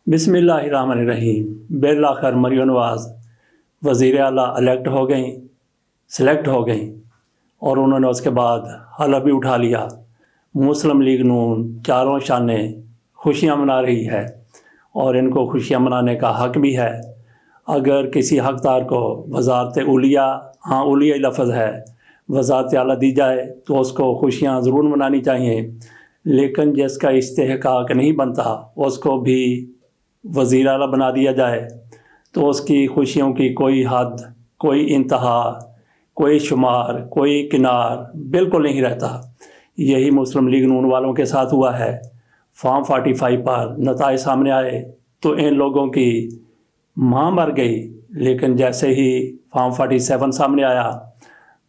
بسم اللہ الرحمن الرحیم۔ بالآخر مریم نواز وزیر اعلیٰ سلیکٹ ہو گئیں اور انہوں نے اس کے بعد حلف بھی اٹھا لیا۔ مسلم لیگ نون چاروں شانے خوشیاں منا رہی ہے اور ان کو خوشیاں منانے کا حق بھی ہے۔ اگر کسی حقدار کو وزارت اولیاء اولیاء لفظ ہے وزارت اعلیٰ دی جائے تو اس کو خوشیاں ضرور منانی چاہیے، لیکن جس کا استحقاق نہیں بنتا اس کو بھی وزیر اعلیٰ بنا دیا جائے تو اس کی خوشیوں کی کوئی حد، کوئی انتہا، کوئی شمار، کوئی کنار بالکل نہیں رہتا۔ یہی مسلم لیگ نون والوں کے ساتھ ہوا ہے۔ فارم 45 پر نتائج سامنے آئے تو ان لوگوں کی ماں مر گئی، لیکن جیسے ہی فارم 47 سامنے آیا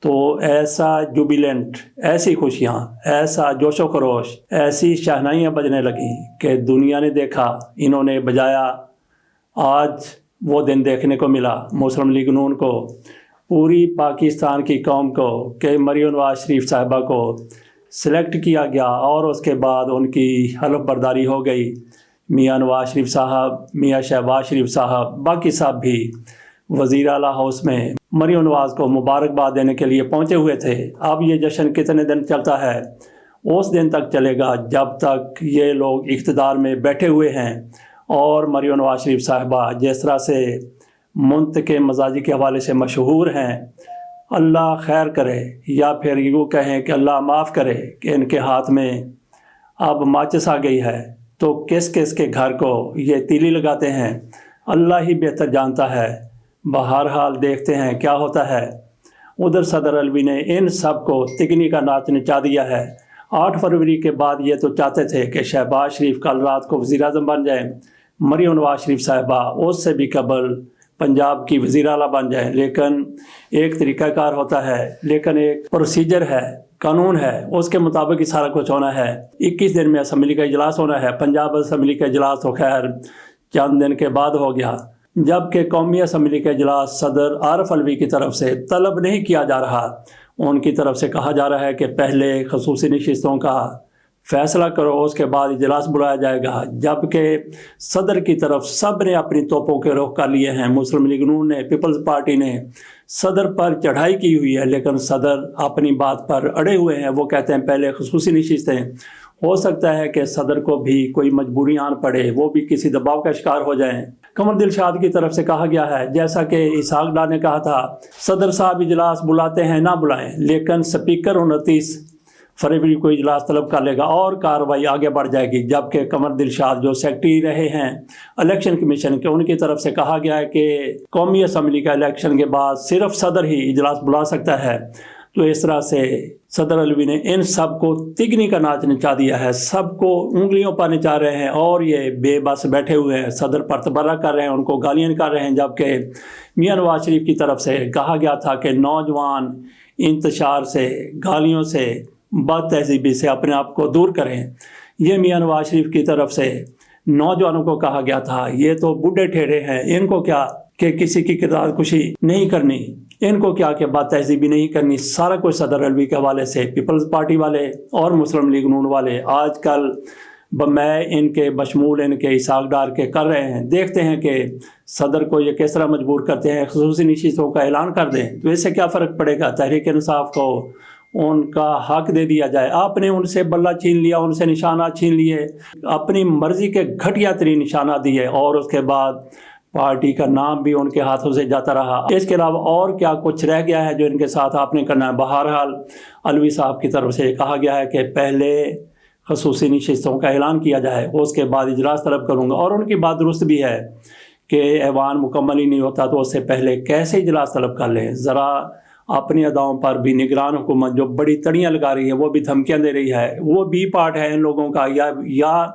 تو ایسا جوبیلنٹ، ایسی خوشیاں، ایسا جوش و خروش، ایسی شہنائیاں بجنے لگیں کہ دنیا نے دیکھا، انہوں نے بجایا۔ آج وہ دن دیکھنے کو ملا مسلم لیگ نون کو، پوری پاکستان کی قوم کو، کہ مریم نواز شریف صاحبہ کو سلیکٹ کیا گیا اور اس کے بعد ان کی حلف برداری ہو گئی۔ میاں نواز شریف صاحب، میاں شہباز شریف صاحب، باقی صاحب بھی وزیر اعلیٰ ہاؤس میں مریم نواز کو مبارکباد دینے کے لیے پہنچے ہوئے تھے۔ اب یہ جشن کتنے دن چلتا ہے؟ اس دن تک چلے گا جب تک یہ لوگ اقتدار میں بیٹھے ہوئے ہیں۔ اور مریم نواز شریف صاحبہ جس طرح سے منتقم مزاجی کے حوالے سے مشہور ہیں، اللہ خیر کرے، یا پھر یوں کہیں کہ اللہ معاف کرے کہ ان کے ہاتھ میں اب ماچس آ گئی ہے تو کس کس کے گھر کو یہ تیلی لگاتے ہیں اللہ ہی بہتر جانتا ہے۔ بہرحال دیکھتے ہیں کیا ہوتا ہے۔ ادھر صدر علوی نے ان سب کو تگنی کا ناچ نچا دیا ہے۔ 8 فروری کے بعد یہ تو چاہتے تھے کہ شہباز شریف کل رات کو وزیر اعظم بن جائیں، مریم نواز شریف صاحبہ اس سے بھی قبل پنجاب کی وزیر اعلیٰ بن جائیں، لیکن ایک طریقہ کار ہوتا ہے، لیکن ایک پروسیجر ہے، قانون ہے، اس کے مطابق ہی سارا کچھ ہونا ہے۔ 21 دن میں اسمبلی کا اجلاس ہونا ہے۔ پنجاب اسمبلی کا اجلاس تو خیر چند دن کے بعد ہو گیا، جبکہ قومی اسمبلی کا اجلاس صدر عارف علوی کی طرف سے طلب نہیں کیا جا رہا۔ ان کی طرف سے کہا جا رہا ہے کہ پہلے خصوصی نشستوں کا فیصلہ کرو، اس کے بعد اجلاس بلایا جائے گا، جبکہ صدر کی طرف سب نے اپنی توپوں کے رخ کر لیے ہیں۔ مسلم لیگ نون نے، پیپلز پارٹی نے صدر پر چڑھائی کی ہوئی ہے، لیکن صدر اپنی بات پر اڑے ہوئے ہیں۔ وہ کہتے ہیں پہلے خصوصی نشستیں۔ ہو سکتا ہے کہ صدر کو بھی کوئی مجبوری آن پڑے، وہ بھی کسی دباؤ کا شکار ہو جائیں۔ قمر دلشاد کی طرف سے کہا گیا ہے، جیسا کہ اسحاق ڈار نے کہا تھا، صدر صاحب اجلاس بلاتے ہیں نہ بلائیں، لیکن سپیکر 29 فروری کو اجلاس طلب کر لے گا اور کارروائی آگے بڑھ جائے گی۔ جبکہ قمر دلشاد جو سیکرٹری رہے ہیں الیکشن کمیشن کے، ان کی طرف سے کہا گیا ہے کہ قومی اسمبلی کا الیکشن کے بعد صرف صدر ہی اجلاس بلا سکتا ہے۔ تو اس طرح سے صدر علوی نے ان سب کو تگنی کا ناچ نچا دیا ہے، سب کو انگلیوں پر نچا رہے ہیں اور یہ بے بس بیٹھے ہوئے ہیں، صدر پر تبرہ کر رہے ہیں، ان کو گالیاں کر رہے ہیں۔ جبکہ میاں نواز شریف کی طرف سے کہا گیا تھا کہ نوجوان انتشار سے، گالیوں سے، بد تہذیبی سے اپنے آپ کو دور کریں۔ یہ میاں نواز شریف کی طرف سے نوجوانوں کو کہا گیا تھا، یہ تو بوڑھے ٹھہرے ہیں، ان کو کیا کہ کسی کی کردار کشی نہیں کرنی، ان کو کیا کہ بد تہذیبی نہیں کرنی۔ سارا کچھ صدر علوی کے حوالے سے پیپلز پارٹی والے اور مسلم لیگ نون والے آج کل میں ان کے بشمول ان کے اسحاق ڈار کے کر رہے ہیں۔ دیکھتے ہیں کہ صدر کو یہ کس طرح مجبور کرتے ہیں، خصوصی نشستوں کا اعلان کر دیں تو اس سے کیا فرق پڑے گا؟ تحریک انصاف کو ان کا حق دے دیا جائے۔ آپ نے ان سے بلہ چھین لیا، ان سے نشانات چھین لیے، اپنی مرضی کے گھٹیا ترین نشانات دیے، اور اس کے بعد پارٹی کا نام بھی ان کے ہاتھوں سے جاتا رہا۔ اس کے علاوہ اور کیا کچھ رہ گیا ہے جو ان کے ساتھ آپ نے کرنا ہے؟ بہرحال علوی صاحب کی طرف سے کہا گیا ہے کہ پہلے خصوصی نشستوں کا اعلان کیا جائے، اس کے بعد اجلاس طلب کروں گا۔ اور ان کی بات درست بھی ہے کہ ایوان مکمل ہی نہیں ہوتا تو اس سے پہلے کیسے اجلاس طلب کر لیں؟ ذرا اپنی اداؤں پر بھی نگران حکومت جو بڑی تڑیاں لگا رہی ہے، وہ بھی دھمکیاں دے رہی ہے، وہ بی پارٹ ہے ان لوگوں کا، یا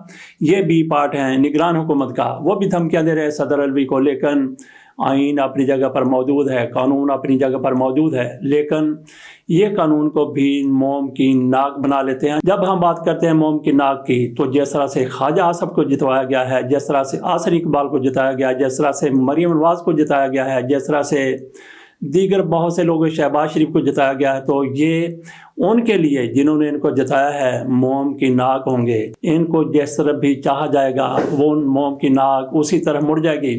یہ بی پارٹ ہے نگران حکومت کا، وہ بھی دھمکیاں دے رہے ہیں صدر علوی کو۔ لیکن آئین اپنی جگہ پر موجود ہے، قانون اپنی جگہ پر موجود ہے، لیکن یہ قانون کو بھی موم کی ناک بنا لیتے ہیں۔ جب ہم بات کرتے ہیں موم کی ناک کی، تو جس طرح سے خواجہ آصف کو جتوایا گیا ہے، جس طرح سے آصر اقبال کو جتایا گیا ہے، جس طرح سے مریم نواز کو جتایا گیا ہے، جس طرح سے دیگر بہت سے لوگوں شہباز شریف کو جتایا گیا ہے، تو یہ ان کے لیے جنہوں نے ان کو جتایا ہے موم کی ناک ہوں گے۔ ان کو جس طرح بھی چاہا جائے گا وہ موم کی ناک اسی طرح مڑ جائے گی۔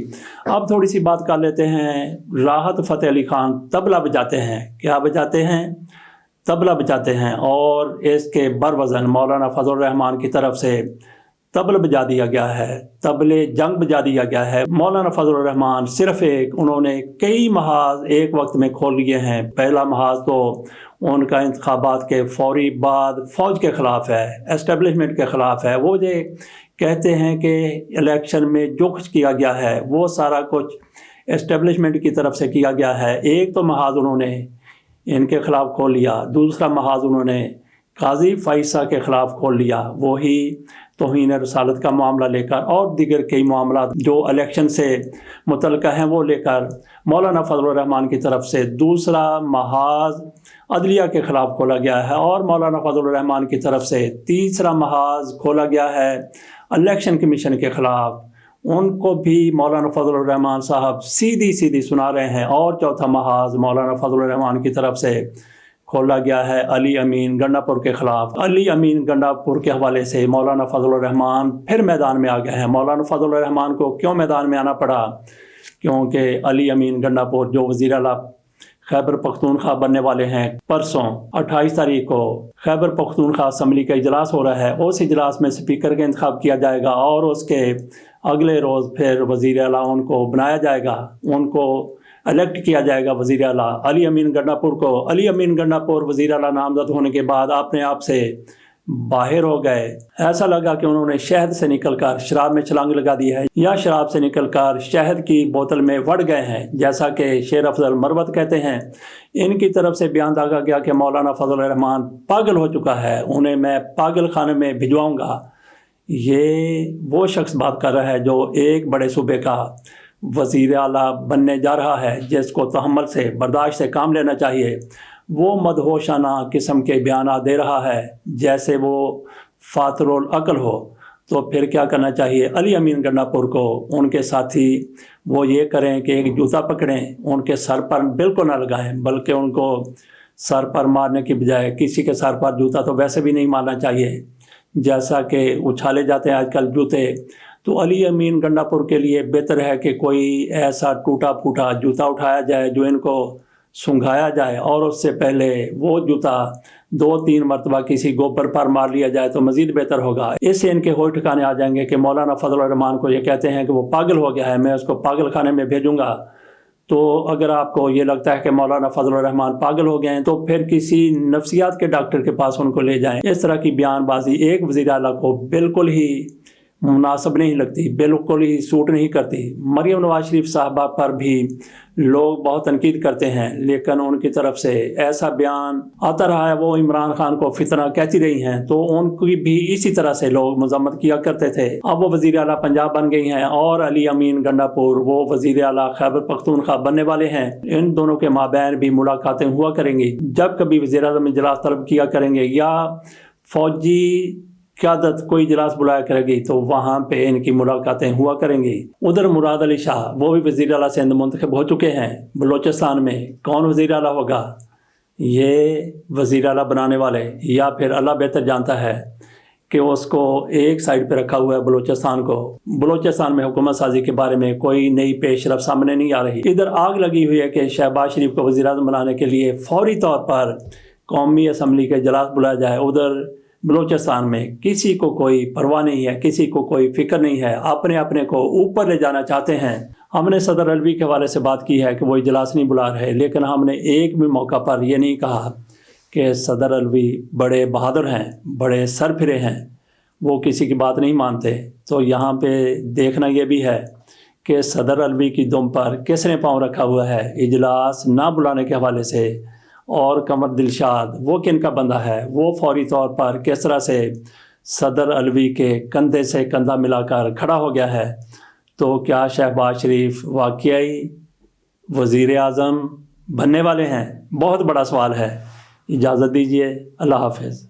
اب تھوڑی سی بات کر لیتے ہیں، راحت فتح علی خان طبلہ بجاتے ہیں۔ کیا بجاتے ہیں؟ طبلہ بجاتے ہیں، اور اس کے بروزن مولانا فضل الرحمان کی طرف سے طبل بجا دیا گیا ہے، طبلے جنگ بجا دیا گیا ہے۔ مولانا فضل الرحمان صرف انہوں نے کئی محاذ ایک وقت میں کھول لیے ہیں۔ پہلا محاذ تو ان کا انتخابات کے فوری بعد فوج کے خلاف ہے، اسٹیبلشمنٹ کے خلاف ہے۔ وہ یہ کہتے ہیں کہ الیکشن میں جو کچھ کیا گیا ہے وہ سارا کچھ اسٹیبلشمنٹ کی طرف سے کیا گیا ہے۔ ایک تو محاذ انہوں نے ان کے خلاف کھول لیا، دوسرا محاذ انہوں نے قاضی فائسہ کے خلاف کھول لیا، وہی توہین رسالت کا معاملہ لے کر، اور دیگر کئی معاملات جو الیکشن سے متعلقہ ہیں وہ لے کر مولانا فضل الرحمان کی طرف سے دوسرا محاذ عدلیہ کے خلاف کھولا گیا ہے، اور مولانا فضل الرحمان کی طرف سے تیسرا محاذ کھولا گیا ہے الیکشن کمیشن کے خلاف۔ ان کو بھی مولانا فضل الرحمان صاحب سیدھی سنا رہے ہیں، اور چوتھا محاذ مولانا فضل الرحمان کی طرف سے کھولا گیا ہے علی امین گنڈا پور کے خلاف۔ علی امین گنڈا پور کے حوالے سے مولانا فضل الرحمان پھر میدان میں آ گئے ہیں۔ مولانا فضل الرحمان کو کیوں میدان میں آنا پڑا؟ کیونکہ علی امین گنڈا پور جو وزیر اعلیٰ خیبر پختونخوا بننے والے ہیں، پرسوں 28 تاریخ کو خیبر پختونخوا اسمبلی کا اجلاس ہو رہا ہے، اس اجلاس میں اسپیکر کا انتخاب کیا جائے گا، اور اس کے اگلے روز پھر وزیر اعلیٰ ان کو بنایا جائے گا، ان کو الیکٹ کیا جائے گا وزیر اعلیٰ۔ علی امین گنڈا پور کو علی امین گنڈا پور وزیر اعلیٰ نامزد ہونے کے بعد اپنے آپ سے باہر ہو گئے۔ ایسا لگا کہ انہوں نے شہد سے نکل کر شراب میں چھلانگ لگا دی ہے، یا شراب سے نکل کر شہد کی بوتل میں وڑ گئے ہیں، جیسا کہ شیر افضل مروت کہتے ہیں۔ ان کی طرف سے بیان داغا گیا کہ مولانا فضل الرحمان پاگل ہو چکا ہے، انہیں میں پاگل خانے میں بھجواؤں گا۔ یہ وہ شخص بات کر رہا ہے جو ایک بڑے صوبے کا وزیر اعلیٰ بننے جا رہا ہے، جس کو تحمل سے برداشت سے کام لینا چاہیے۔ وہ مدہوشانہ قسم کے بیانات دے رہا ہے جیسے وہ فاتر العقل ہو، تو پھر کیا کرنا چاہیے؟ علی امین گنڈا پور کو ان کے ساتھی وہ یہ کریں کہ ایک جوتا پکڑیں، ان کے سر پر بالکل نہ لگائیں، بلکہ ان کو سر پر مارنے کی بجائے، کسی کے سر پر جوتا تو ویسے بھی نہیں مارنا چاہیے جیسا کہ اچھالے جاتے ہیں آج کل جوتے، تو علی امین گنڈا پور کے لیے بہتر ہے کہ کوئی ایسا ٹوٹا پھوٹا جوتا اٹھایا جائے جو ان کو سنگھایا جائے، اور اس سے پہلے وہ جوتا 2-3 مرتبہ کسی گوبر پر مار لیا جائے تو مزید بہتر ہوگا۔ اس سے ان کے ہوش ٹھکانے آ جائیں گے کہ مولانا فضل الرحمان کو یہ کہتے ہیں کہ وہ پاگل ہو گیا ہے، میں اس کو پاگل خانے میں بھیجوں گا۔ تو اگر آپ کو یہ لگتا ہے کہ مولانا فضل الرحمان پاگل ہو گئے ہیں تو پھر کسی نفسیات کے ڈاکٹر کے پاس ان کو لے جائیں۔ اس طرح کی بیان بازی ایک وزیر اعلیٰ کو بالکل ہی مناسب نہیں لگتی، بالکل ہی سوٹ نہیں کرتی۔ مریم نواز شریف صاحبہ پر بھی لوگ بہت تنقید کرتے ہیں، لیکن ان کی طرف سے ایسا بیان آتا رہا ہے، وہ عمران خان کو فتنہ کہتی رہی ہیں، تو ان کی بھی اسی طرح سے لوگ مذمت کیا کرتے تھے۔ اب وہ وزیر اعلیٰ پنجاب بن گئی ہیں، اور علی امین گنڈا پور وہ وزیر اعلیٰ خیبر پختونخوا بننے والے ہیں۔ ان دونوں کے مابین بھی ملاقاتیں ہوا کریں گی، جب کبھی وزیر اعظم اجلاس طلب کیا کریں گے یا فوجی قیادت کوئی اجلاس بلایا کرے گی تو وہاں پہ ان کی ملاقاتیں ہوا کریں گی۔ ادھر مراد علی شاہ وہ بھی وزیر اعلیٰ سندھ منتخب ہو چکے ہیں بلوچستان میں۔ کون وزیر اعلیٰ ہوگا؟ یہ وزیر اعلیٰ بنانے والے یا پھر اللہ بہتر جانتا ہے کہ اس کو ایک سائڈ پہ رکھا ہوا ہے بلوچستان کو۔ بلوچستان میں حکومت سازی کے بارے میں کوئی نئی پیش رفت سامنے نہیں آ رہی۔ ادھر آگ لگی ہوئی ہے کہ شہباز شریف کو وزیر اعظم بنانے کے لیے فوری طور پر قومی اسمبلی کا اجلاس بلایا جائے۔ ادھر بلوچستان میں کسی کو کوئی پرواہ نہیں ہے، کسی کو کوئی فکر نہیں ہے، اپنے کو اوپر لے جانا چاہتے ہیں۔ ہم نے صدر الوی کے حوالے سے بات کی ہے کہ وہ اجلاس نہیں بلا رہے، لیکن ہم نے ایک بھی موقع پر یہ نہیں کہا کہ صدر الوی بڑے بہادر ہیں، بڑے سر پھرے ہیں، وہ کسی کی بات نہیں مانتے۔ تو یہاں پہ دیکھنا یہ بھی ہے کہ صدر الوی کی دم پر کس نے پاؤں رکھا ہوا ہے اجلاس نہ بلانے کے حوالے سے، اور قمر دلشاد وہ کن کا بندہ ہے، وہ فوری طور پر کس طرح سے صدر الوی کے کندھے سے کندھا ملا کر کھڑا ہو گیا ہے۔ تو کیا شہباز شریف واقعی وزیر اعظم بننے والے ہیں؟ بہت بڑا سوال ہے۔ اجازت دیجیے، اللہ حافظ۔